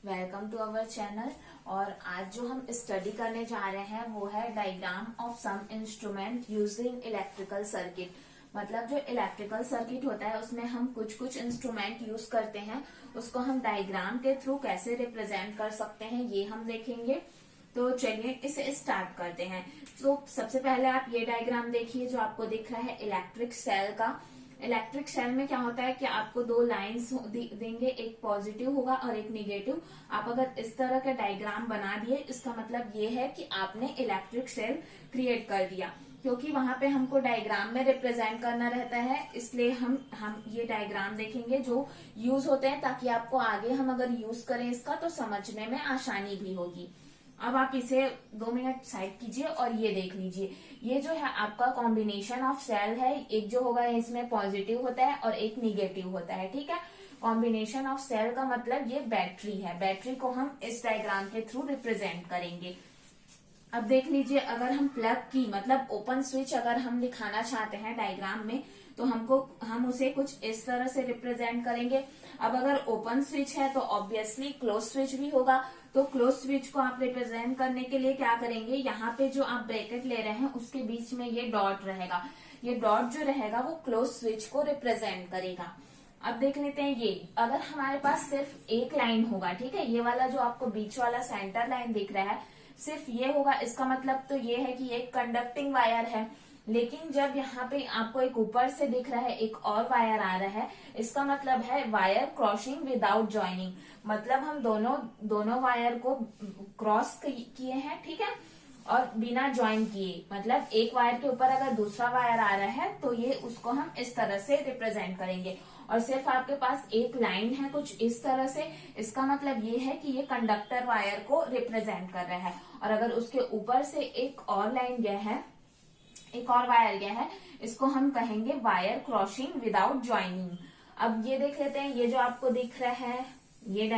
Welcome to our channel. और आज जो हम स्टडी करने जा रहे हैं वो है diagram of some instrument using electrical circuit. मतलब जो इलेक्ट्रिकल सर्किट होता है उसमें हम कुछ इंस्ट्रूमेंट यूज करते हैं, उसको हम डायग्राम के थ्रू कैसे रिप्रेजेंट कर सकते हैं ये हम देखेंगे। तो चलिए इसे स्टार्ट करते हैं। तो सबसे पहले आप ये डायग्राम देखिए जो आपको दिख रहा है इलेक्ट्रिक सेल का। इलेक्ट्रिक सेल में क्या होता है कि आपको दो लाइंस देंगे, एक पॉजिटिव होगा और एक निगेटिव। आप अगर इस तरह का डायग्राम बना दिए इसका मतलब ये है कि आपने इलेक्ट्रिक सेल क्रिएट कर दिया, क्योंकि वहां पे हमको डायग्राम में रिप्रेजेंट करना रहता है। इसलिए हम ये डायग्राम देखेंगे जो यूज होते हैं, ताकि आपको आगे हम अगर यूज करें इसका तो समझने में आसानी भी होगी। अब आप इसे 2 मिनट साइड कीजिए और ये देख लीजिए। ये जो है आपका कॉम्बिनेशन ऑफ सेल है। एक जो होगा इसमें पॉजिटिव होता है और एक निगेटिव होता है, ठीक है। कॉम्बिनेशन ऑफ सेल का मतलब ये बैटरी है। बैटरी को हम इस डायग्राम के थ्रू रिप्रेजेंट करेंगे। अब देख लीजिए, अगर हम प्लग की मतलब ओपन स्विच अगर हम दिखाना चाहते हैं डायग्राम में तो हम उसे कुछ इस तरह से रिप्रेजेंट करेंगे। अब अगर ओपन स्विच है तो ऑब्वियसली क्लोज स्विच भी होगा। तो क्लोज स्विच को आप रिप्रेजेंट करने के लिए क्या करेंगे, यहाँ पे जो आप ब्रैकेट ले रहे हैं उसके बीच में ये डॉट रहेगा। ये डॉट जो रहेगा वो क्लोज स्विच को रिप्रेजेंट करेगा। अब देख लेते हैं, ये अगर हमारे पास सिर्फ एक लाइन होगा, ठीक है, ये वाला जो आपको बीच वाला सेंटर लाइन दिख रहा है सिर्फ ये होगा, इसका मतलब तो ये है कि ये कंडक्टिंग वायर है। लेकिन जब यहाँ पे आपको एक ऊपर से दिख रहा है एक और वायर आ रहा है, इसका मतलब है वायर क्रॉसिंग विदाउट ज्वाइनिंग। मतलब हम दोनों वायर को क्रॉस किए हैं, ठीक है, और बिना ज्वाइन किए। मतलब एक वायर के ऊपर अगर दूसरा वायर आ रहा है तो ये उसको हम इस तरह से रिप्रेजेंट करेंगे। और सिर्फ आपके पास एक लाइन है कुछ इस तरह से, इसका मतलब ये है कि ये कंडक्टर वायर को रिप्रेजेंट कर रहा है। और अगर उसके ऊपर से एक और लाइन गया है, एक और वायर गया है, इसको हम कहेंगे वायर क्रॉसिंग विदाउट ज्वाइनिंग। अब ये देख लेते हैं, ये जो आपको दिख रहा है ये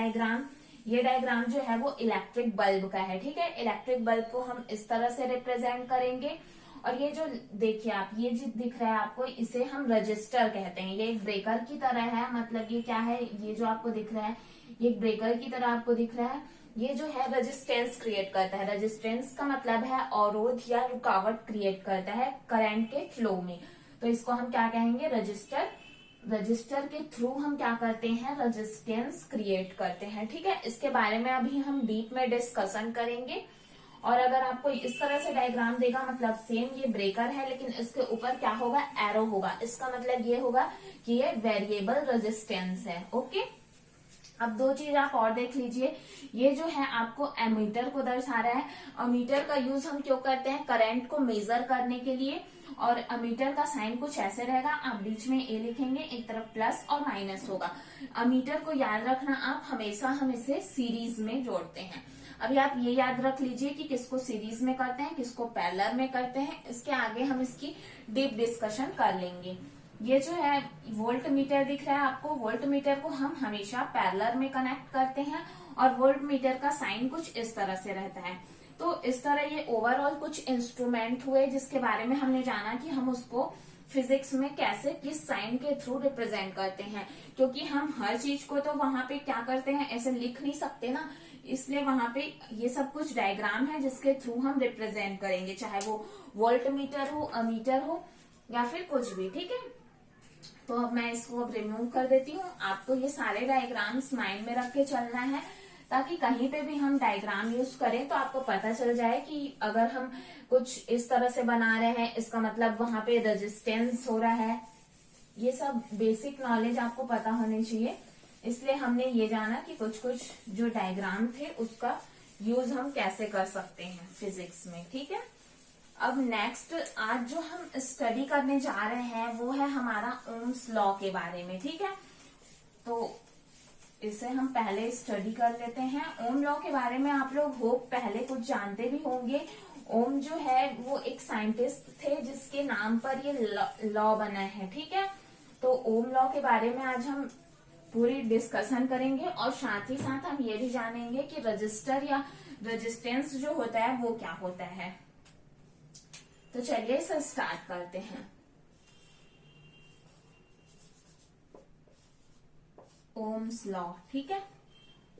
डायग्राम जो है वो इलेक्ट्रिक बल्ब का है, ठीक है। इलेक्ट्रिक बल्ब को हम इस तरह से रिप्रेजेंट करेंगे। और ये जो देखिए आप, ये जो दिख रहा है आपको, इसे हम रजिस्टर कहते हैं। ये एक ब्रेकर की तरह है। मतलब ये क्या है, ये जो आपको दिख रहा है ये एक ब्रेकर की तरह आपको दिख रहा है। ये जो है रेजिस्टेंस क्रिएट करता है। रेजिस्टेंस का मतलब है अवरोध या रुकावट क्रिएट करता है करंट के फ्लो में। तो इसको हम क्या कहेंगे, रजिस्टर। रजिस्टर के थ्रू हम क्या करते हैं, रेजिस्टेंस क्रिएट करते हैं, ठीक है। इसके बारे में अभी हम डीप में डिस्कशन करेंगे। और अगर आपको इस तरह से डायग्राम देगा, मतलब सेम ये ब्रेकर है लेकिन इसके ऊपर क्या होगा, एरो होगा। इसका मतलब ये होगा कि ये वेरिएबल रेजिस्टेंस है, ओके। अब दो चीज आप और देख लीजिए। ये जो है आपको एमीटर को दर्शा रहा है। अमीटर का यूज हम क्यों करते हैं, करंट को मेजर करने के लिए। और अमीटर का साइन कुछ ऐसे रहेगा, आप बीच में ए लिखेंगे, एक तरफ प्लस और माइनस होगा। अमीटर को याद रखना, आप हमेशा हम इसे सीरीज में जोड़ते हैं। अभी आप ये याद रख लीजिए कि किसको सीरीज में करते हैं, किसको पैरेलल में करते हैं। इसके आगे हम इसकी डीप डिस्कशन कर लेंगे। ये जो है वोल्ट मीटर दिख रहा है आपको, वोल्ट मीटर को हम हमेशा पैरेलल में कनेक्ट करते हैं। और वोल्ट मीटर का साइन कुछ इस तरह से रहता है। तो इस तरह ये ओवरऑल कुछ इंस्ट्रूमेंट हुए जिसके बारे में हमने जाना कि हम उसको फिजिक्स में कैसे किस साइन के थ्रू रिप्रेजेंट करते हैं। क्योंकि हम हर चीज को तो वहां पे क्या करते हैं, ऐसे लिख नहीं सकते ना, इसलिए वहां पे ये सब कुछ डायग्राम है जिसके थ्रू हम रिप्रेजेंट करेंगे, चाहे वो वोल्ट मीटर हो, अमीटर हो या फिर कुछ भी, ठीक है। तो अब मैं इसको अब रिमूव कर देती हूँ। आपको ये सारे डायग्राम्स माइंड में रख के चलना है, ताकि कहीं पे भी हम डायग्राम यूज करें तो आपको पता चल जाए कि अगर हम कुछ इस तरह से बना रहे हैं इसका मतलब वहां पे रेजिस्टेंस हो रहा है। ये सब बेसिक नॉलेज आपको पता होनी चाहिए। इसलिए हमने ये जाना कि कुछ जो डायग्राम थे उसका यूज हम कैसे कर सकते हैं फिजिक्स में, ठीक है। अब नेक्स्ट आज जो हम स्टडी करने जा रहे हैं वो है हमारा ओम्स लॉ के बारे में, ठीक है। तो इसे हम पहले स्टडी कर लेते हैं। ओम लॉ के बारे में आप लोग होप पहले कुछ जानते भी होंगे। ओम जो है वो एक साइंटिस्ट थे जिसके नाम पर ये लॉ बना है, ठीक है। तो ओम लॉ के बारे में आज हम पूरी डिस्कशन करेंगे और साथ ही साथ हम ये भी जानेंगे कि रजिस्टर या रेजिस्टेंस जो होता है वो क्या होता है। तो चलिए इसे स्टार्ट करते हैं। ओम्स लॉ, ठीक है।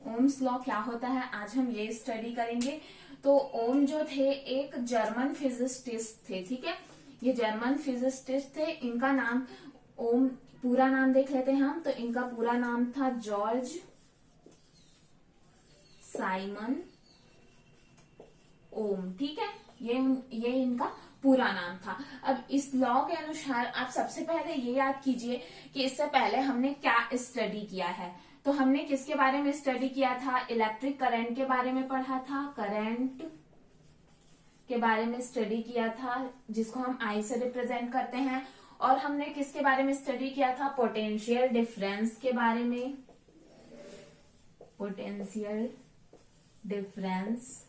ओम्स लॉ क्या होता है आज हम ये स्टडी करेंगे। तो ओम जो थे एक जर्मन फिजिसिस्ट थे, ठीक है। ये जर्मन फिजिसिस्ट थे, इनका नाम ओम, पूरा नाम देख लेते हैं हम। तो इनका पूरा नाम था जॉर्ज साइमन ओम, ठीक है। ये इनका पूरा नाम था। अब इस लॉ के अनुसार आप सबसे पहले ये याद कीजिए कि इससे पहले हमने क्या स्टडी किया है। तो हमने किसके बारे में स्टडी किया था, इलेक्ट्रिक करंट के बारे में पढ़ा था, करंट के बारे में स्टडी किया था जिसको हम आई से रिप्रेजेंट करते हैं। और हमने किसके बारे में स्टडी किया था, पोटेंशियल डिफरेंस के बारे में, पोटेंशियल डिफरेंस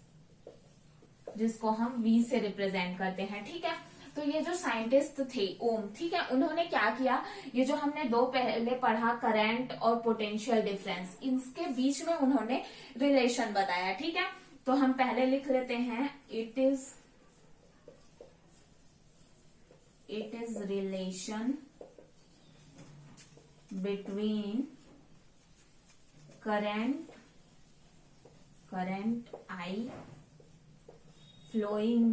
जिसको हम V से रिप्रेजेंट करते हैं, ठीक है। तो ये जो साइंटिस्ट थे ओम, ठीक है, उन्होंने क्या किया, ये जो हमने दो पहले पढ़ा करंट और पोटेंशियल डिफरेंस, इनके बीच में उन्होंने रिलेशन बताया, ठीक है। तो हम पहले लिख लेते हैं it is relation between current I flowing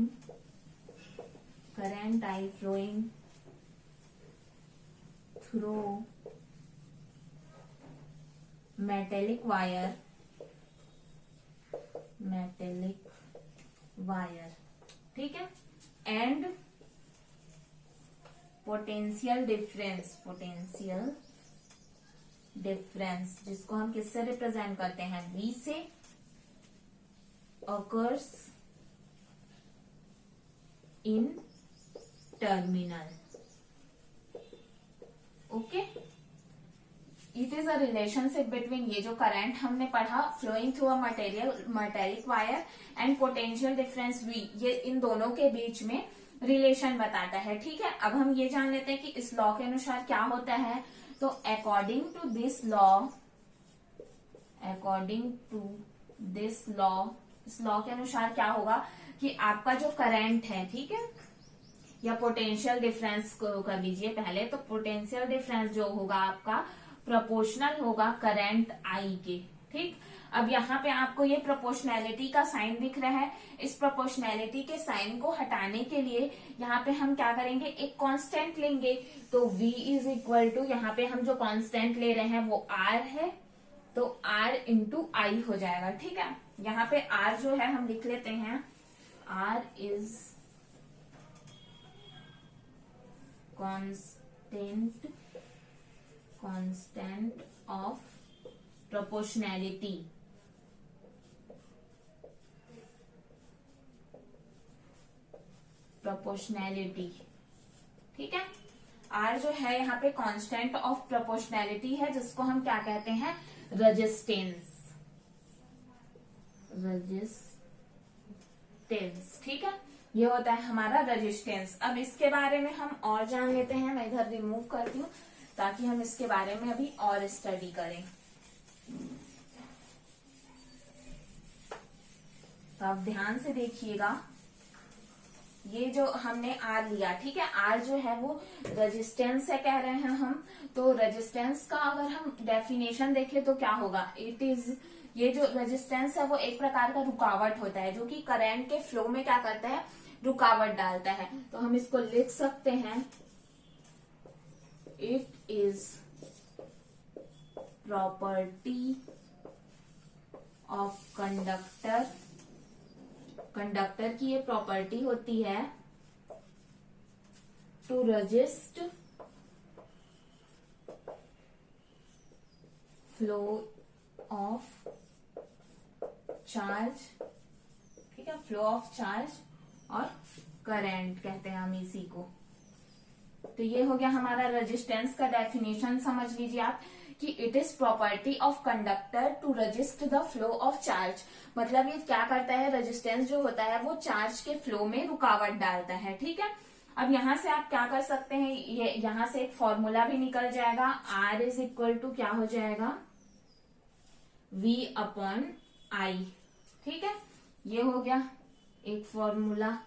through metallic wire, ठीक है, एंड पोटेंशियल डिफरेंस जिसको हम किससे रिप्रेजेंट करते हैं, V से, occurs in terminal, okay. It is a relationship between, ये जो करंट हमने पढ़ा flowing through a metallic wire and potential difference V, ये इन दोनों के बीच में रिलेशन बताता है, ठीक है। अब हम ये जान लेते हैं कि इस लॉ के अनुसार क्या होता है। तो अकॉर्डिंग टू दिस लॉ, इस लॉ के अनुसार क्या होगा कि आपका जो करंट है, ठीक है, या पोटेंशियल डिफरेंस को कर लीजिए पहले। तो पोटेंशियल डिफरेंस जो होगा आपका प्रोपोर्शनल होगा करंट आई के, ठीक। अब यहाँ पे आपको ये प्रोपोर्शनैलिटी का साइन दिख रहा है। इस प्रोपोर्शनैलिटी के साइन को हटाने के लिए यहाँ पे हम क्या करेंगे, एक कांस्टेंट लेंगे। तो V इज इक्वल टू, यहाँ पे हम जो कांस्टेंट ले रहे हैं वो R है, तो R इंटू आई हो जाएगा, ठीक है। यहाँ पे R जो है हम लिख लेते हैं, R is constant of proportionality, ठीक है। R जो है यहाँ पे कांस्टेंट ऑफ प्रोपोर्शनैलिटी है जिसको हम क्या कहते हैं, रेजिस्टेंस, ठीक है। ये होता है हमारा रेजिस्टेंस। अब इसके बारे में हम और जान लेते हैं। मैं इधर रिमूव करती हूँ ताकि हम इसके बारे में अभी और स्टडी करें। तो आप ध्यान से देखिएगा, ये जो हमने R लिया, ठीक है, R जो है वो रेजिस्टेंस है कह रहे हैं हम। तो रेजिस्टेंस का अगर हम डेफिनेशन देखें तो क्या होगा, इट इज, ये जो रेजिस्टेंस है वो एक प्रकार का रुकावट होता है जो कि करंट के फ्लो में क्या करता है, रुकावट डालता है। तो हम इसको लिख सकते हैं, it is property of conductor की ये प्रॉपर्टी होती है to resist flow of charge, ठीक है, फ्लो ऑफ चार्ज और करंट कहते हैं हम इसी को। तो ये हो गया हमारा रेजिस्टेंस का डेफिनेशन। समझ लीजिए आप कि it is property of conductor to resist the flow of charge, मतलब ये क्या करता है, रेजिस्टेंस जो होता है वो चार्ज के फ्लो में रुकावट डालता है, ठीक है। अब यहां से आप क्या कर सकते हैं, ये यहां से एक फॉर्मूला भी निकल जाएगा, R इज इक्वल टू क्या हो जाएगा, V अपॉन आई, ठीक है। ये हो गया एक फॉर्मूला।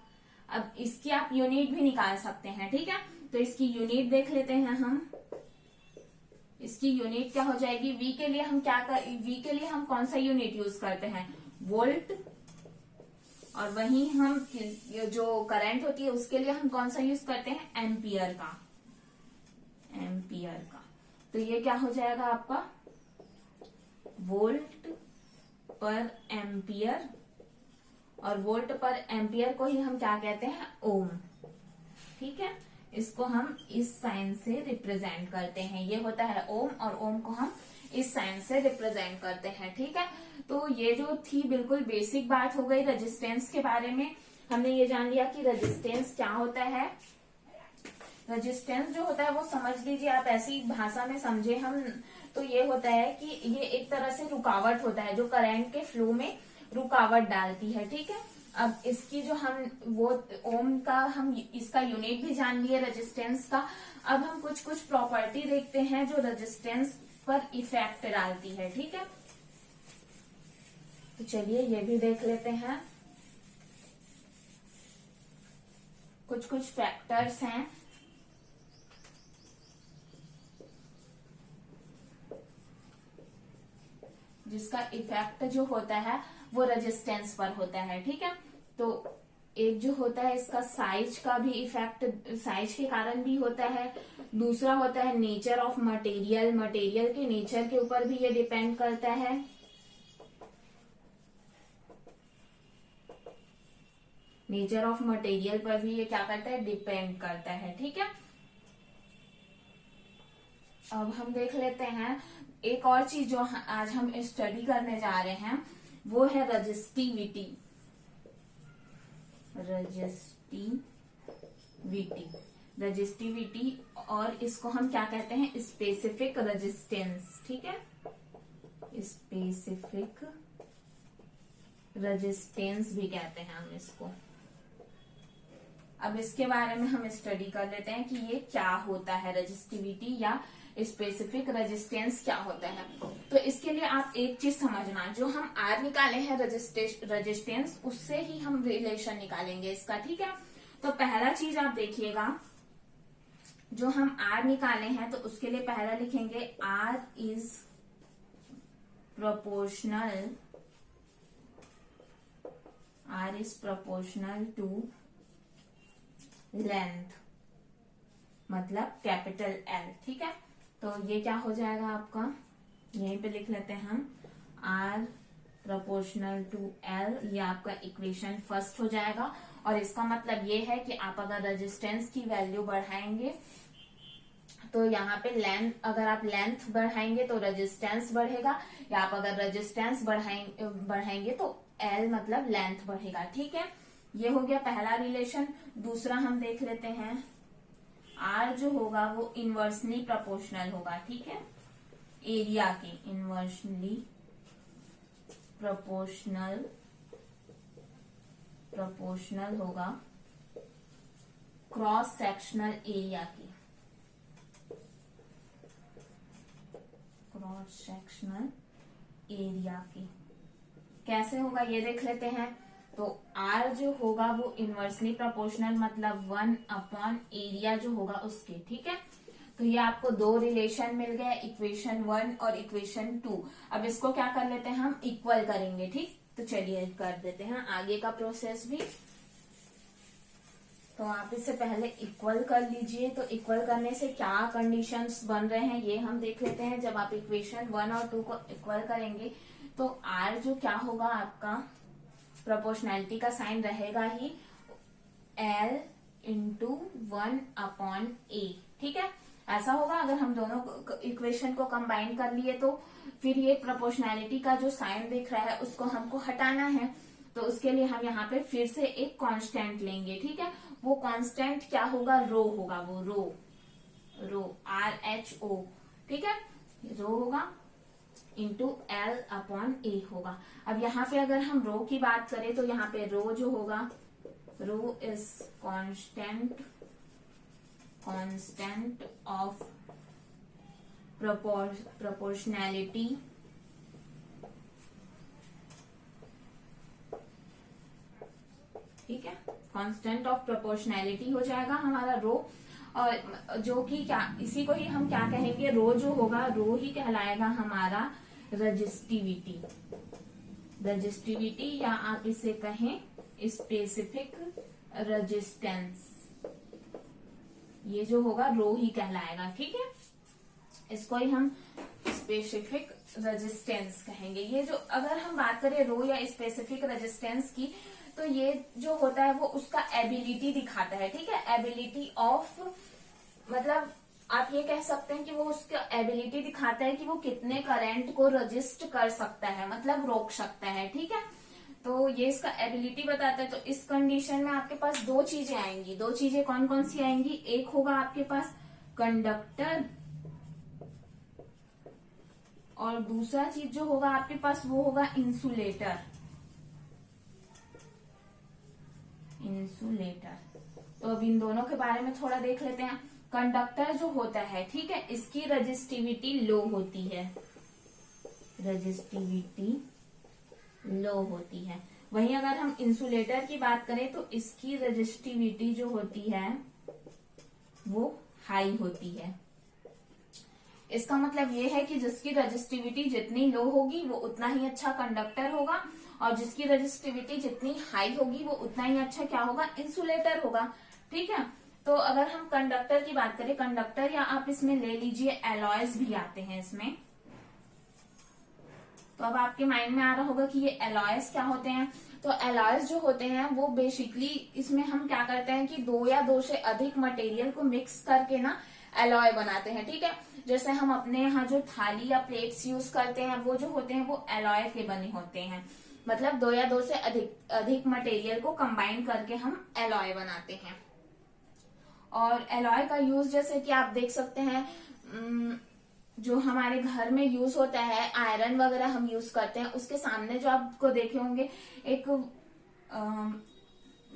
अब इसकी आप यूनिट भी निकाल सकते हैं, ठीक है। तो इसकी यूनिट देख लेते हैं हम, इसकी यूनिट क्या हो जाएगी, वी के लिए हम वी के लिए हम कौन सा यूनिट यूज करते हैं, वोल्ट। और वहीं हम जो करंट होती है उसके लिए हम कौन सा यूज करते हैं, एम्पियर का। तो ये क्या हो जाएगा आपका, वोल्ट पर एम्पियर, और वोल्ट पर एम्पियर को ही हम क्या कहते हैं, ओम। ठीक है, इसको हम इस साइन से रिप्रेजेंट करते हैं, ये होता है ओम, और ओम को हम इस साइन से रिप्रेजेंट करते हैं। ठीक है, तो ये जो थी बिल्कुल बेसिक बात हो गई रेजिस्टेंस के बारे में। हमने ये जान लिया कि रेजिस्टेंस क्या होता है। रेजिस्टेंस जो होता है वो समझ लीजिए आप, ऐसी भाषा में समझे हम तो ये होता है कि ये एक तरह से रुकावट होता है जो करंट के फ्लो में रुकावट डालती है। ठीक है, अब इसकी जो हम वो ओम का हम इसका यूनिट भी जान लिए रेजिस्टेंस का। अब हम कुछ कुछ प्रॉपर्टी देखते हैं जो रेजिस्टेंस पर इफेक्ट डालती है। ठीक है, तो चलिए ये भी देख लेते हैं। कुछ कुछ फैक्टर्स हैं जिसका इफेक्ट जो होता है वो रेजिस्टेंस पर होता है। ठीक है, तो एक जो होता है इसका साइज का भी इफेक्ट, साइज के कारण भी होता है। दूसरा होता है नेचर ऑफ मटेरियल, मटेरियल के नेचर के ऊपर भी ये डिपेंड करता है। नेचर ऑफ मटेरियल पर भी ये क्या करता है, डिपेंड करता है। ठीक है, अब हम देख लेते हैं एक और चीज जो आज हम स्टडी करने जा रहे हैं वो है रजिस्टिविटी। रजिस्टिविटी और इसको हम क्या कहते हैं, स्पेसिफिक रेजिस्टेंस। ठीक है, स्पेसिफिक रेजिस्टेंस भी कहते हैं हम इसको। अब इसके बारे में हम स्टडी कर लेते हैं कि ये क्या होता है, रजिस्टिविटी या स्पेसिफिक रेजिस्टेंस क्या होता है। तो इसके लिए आप एक चीज समझना, जो हम आर निकाले हैं रेजिस्टेंस, उससे ही हम रिलेशन निकालेंगे इसका। ठीक है, तो पहला चीज आप देखिएगा, जो हम आर निकाले हैं तो उसके लिए पहला लिखेंगे R is proportional to length, मतलब कैपिटल एल। ठीक है, तो ये क्या हो जाएगा आपका, यहीं पे लिख लेते हैं हम आर प्रोपोर्शनल टू एल, ये आपका इक्वेशन फर्स्ट हो जाएगा। और इसका मतलब ये है कि आप अगर रेजिस्टेंस की वैल्यू बढ़ाएंगे तो यहाँ पे लेंथ, अगर आप लेंथ बढ़ाएंगे तो रेजिस्टेंस बढ़ेगा, या आप अगर रेजिस्टेंस बढ़ाएंगे तो एल मतलब लेंथ बढ़ेगा। ठीक है, ये हो गया पहला रिलेशन। दूसरा हम देख लेते हैं, आर जो होगा वो इनवर्सली प्रोपोर्शनल होगा। ठीक है, एरिया के इनवर्सली प्रोपोर्शनल होगा क्रॉस सेक्शनल एरिया की, क्रॉस सेक्शनल एरिया की। कैसे होगा ये देख लेते हैं। तो R जो होगा वो इनवर्सली प्रोपोर्शनल, मतलब 1 एरिया जो होगा उसके। ठीक है, तो ये आपको दो रिलेशन मिल गए, इक्वेशन 1 और इक्वेशन 2। अब इसको क्या कर लेते हैं, हम इक्वल करेंगे। ठीक, तो चलिए कर देते हैं आगे का प्रोसेस भी। तो आप इससे पहले इक्वल कर लीजिए। तो इक्वल करने से क्या कंडीशंस बन रहे हैं ये हम देख लेते हैं। जब आप इक्वेशन 1 और 2 को इक्वल करेंगे तो R जो क्या होगा आपका, प्रोपोर्शनैलिटी का साइन रहेगा ही, L इंटू 1/A। ठीक है, ऐसा होगा। अगर हम दोनों इक्वेशन को कंबाइन कर लिए तो फिर ये प्रोपोर्शनैलिटी का जो साइन दिख रहा है उसको हमको हटाना है। तो उसके लिए हम यहाँ पे फिर से एक कांस्टेंट लेंगे। ठीक है, वो कांस्टेंट क्या होगा, रो होगा, वो रो RHO। ठीक है, रो होगा इंटू L/A होगा। अब यहाँ पे अगर हम रो की बात करें तो यहाँ पे रो जो होगा, रो इज कांस्टेंट ऑफ प्रोपोर्शनैलिटी ठीक है, कांस्टेंट ऑफ प्रोपोर्शनैलिटी हो जाएगा हमारा रो। और जो कि क्या, इसी को ही हम क्या कहेंगे, रो जो होगा, रो ही कहलाएगा हमारा रजिस्टिविटी। रजिस्टिविटी या आप इसे कहें स्पेसिफिक रेजिस्टेंस, ये जो होगा रो ही कहलाएगा। ठीक है, इसको ही हम स्पेसिफिक रेजिस्टेंस कहेंगे। ये जो अगर हम बात करें रो या स्पेसिफिक रेजिस्टेंस की, तो ये जो होता है वो उसका एबिलिटी दिखाता है। ठीक है, एबिलिटी ऑफ, मतलब आप ये कह सकते हैं कि वो उसका एबिलिटी दिखाता है कि वो कितने करंट को रजिस्ट कर सकता है, मतलब रोक सकता है। ठीक है, तो ये इसका एबिलिटी बताता है। तो इस कंडीशन में आपके पास दो चीजें आएंगी। दो चीजें कौन कौन सी आएंगी, एक होगा आपके पास कंडक्टर और दूसरा चीज जो होगा आपके पास वो होगा इंसुलेटर। इंसुलेटर, तो अब इन दोनों के बारे में थोड़ा देख लेते हैं। कंडक्टर जो होता है, ठीक है, इसकी रजिस्टिविटी लो होती है, रजिस्टिविटी लो होती है। वहीं अगर हम इंसुलेटर की बात करें तो इसकी रजिस्टिविटी जो होती है वो हाई होती है। इसका मतलब ये है कि जिसकी रजिस्टिविटी जितनी लो होगी वो उतना ही अच्छा कंडक्टर होगा, और जिसकी रजिस्टिविटी जितनी हाई होगी वो उतना ही अच्छा क्या होगा, इंसुलेटर होगा। ठीक है, तो अगर हम कंडक्टर की बात करें, कंडक्टर या आप इसमें ले लीजिए एलॉयज भी आते हैं इसमें। तो अब आपके माइंड में आ रहा होगा कि ये एलॉयज क्या होते हैं। तो एलॉयज जो होते हैं वो बेसिकली इसमें हम क्या करते हैं कि दो या दो से अधिक मटेरियल को मिक्स करके ना एलॉय बनाते हैं। ठीक है, जैसे हम अपने यहाँ जो थाली या प्लेट्स यूज करते हैं वो जो होते हैं वो एलॉय के बने होते हैं, मतलब दो या दो से अधिक मटेरियल को कंबाइन करके हम एलॉय बनाते हैं। और एलॉय का यूज जैसे कि आप देख सकते हैं, जो हमारे घर में यूज होता है, आयरन वगैरह हम यूज करते हैं, उसके सामने जो आपको देखे होंगे एक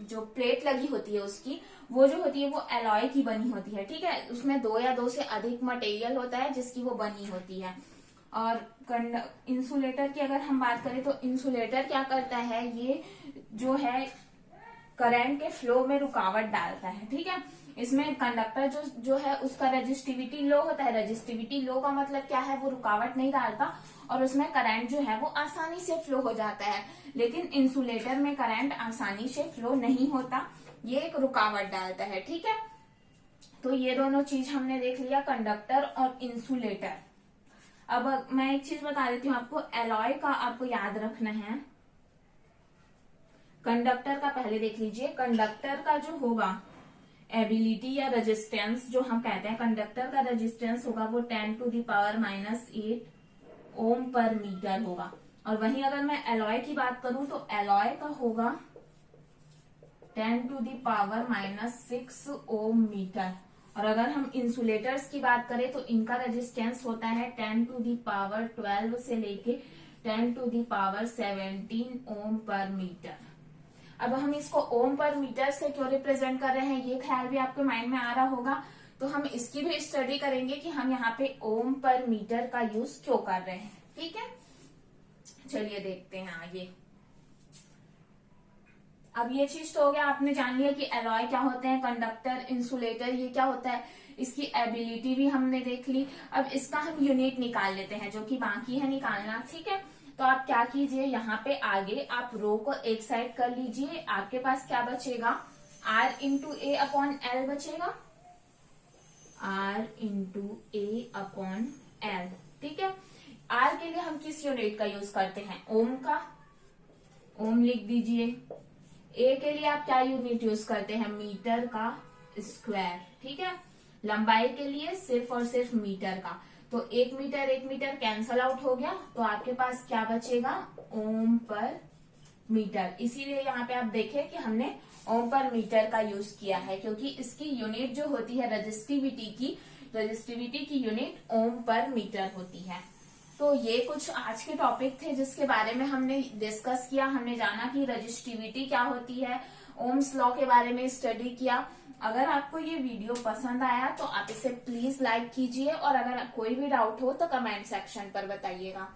जो प्लेट लगी होती है उसकी, वो जो होती है वो एलॉय की बनी होती है। ठीक है, उसमें दो या दो से अधिक मटेरियल होता है जिसकी वो बनी होती है। और इंसुलेटर की अगर हम बात करें तो इंसुलेटर क्या करता है, ये जो है करंट के फ्लो में रुकावट डालता है। ठीक है, इसमें कंडक्टर जो है उसका रेजिस्टिविटी लो होता है। रेजिस्टिविटी लो का मतलब क्या है, वो रुकावट नहीं डालता और उसमें करंट जो है वो आसानी से फ्लो हो जाता है। लेकिन इंसुलेटर में करंट आसानी से फ्लो नहीं होता, ये एक रुकावट डालता है। ठीक है, तो ये दोनों चीज हमने देख लिया, कंडक्टर और इंसुलेटर। अब मैं एक चीज बता देती हूँ आपको, एलॉय का आपको याद रखना है। कंडक्टर का पहले देख लीजिए, कंडक्टर का जो होगा एबिलिटी या रेजिस्टेंस जो हम कहते हैं, कंडक्टर का रेजिस्टेंस होगा वो 10⁻⁻8 ओम पर मीटर होगा। और वहीं अगर मैं एलॉय की बात करूं तो एलॉय का होगा 10⁻⁻6 ओम मीटर। और अगर हम इंसुलेटर्स की बात करें तो इनका रेजिस्टेंस होता है 10⁻12 से लेके 10⁻17 ओम पर मीटर। अब हम इसको ओम पर मीटर से क्यों रिप्रेजेंट कर रहे हैं, ये ख्याल भी आपके माइंड में आ रहा होगा। तो हम इसकी भी स्टडी करेंगे कि हम यहाँ पे ओम पर मीटर का यूज क्यों कर रहे हैं। ठीक है, चलिए देखते हैं आगे। अब ये चीज तो हो गया, आपने जान लिया कि एलॉय क्या होते हैं, कंडक्टर, इंसुलेटर, ये क्या होता है, इसकी एबिलिटी भी हमने देख ली। अब इसका हम यूनिट निकाल लेते हैं, जो कि बाकी है निकालना। ठीक है, तो आप क्या कीजिए, यहाँ पे आगे आप रो को एक साइड कर लीजिए। आपके पास क्या बचेगा, R इंटू ए अपॉन एल बचेगा, R इंटू ए अपॉन एल। ठीक है, R के लिए हम किस यूनिट का यूज करते हैं, ओम का, ओम लिख दीजिए। ए के लिए आप क्या यूनिट यूज करते हैं, मीटर का स्क्वायर। ठीक है, लंबाई के लिए सिर्फ और सिर्फ मीटर का। तो 1 मीटर कैंसल आउट हो गया, तो आपके पास क्या बचेगा, ओम पर मीटर। इसीलिए यहाँ पे आप देखें कि हमने ओम पर मीटर का यूज किया है, क्योंकि इसकी यूनिट जो होती है रजिस्टिविटी की यूनिट ओम पर मीटर होती है। तो ये कुछ आज के टॉपिक थे जिसके बारे में हमने डिस्कस किया। हमने जाना कि रजिस्टिविटी क्या होती है, ओम्स लॉ के बारे में स्टडी किया। अगर आपको ये वीडियो पसंद आया तो आप इसे प्लीज लाइक कीजिए, और अगर कोई भी डाउट हो तो कमेंट सेक्शन पर बताइएगा।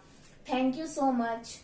Thank you so much.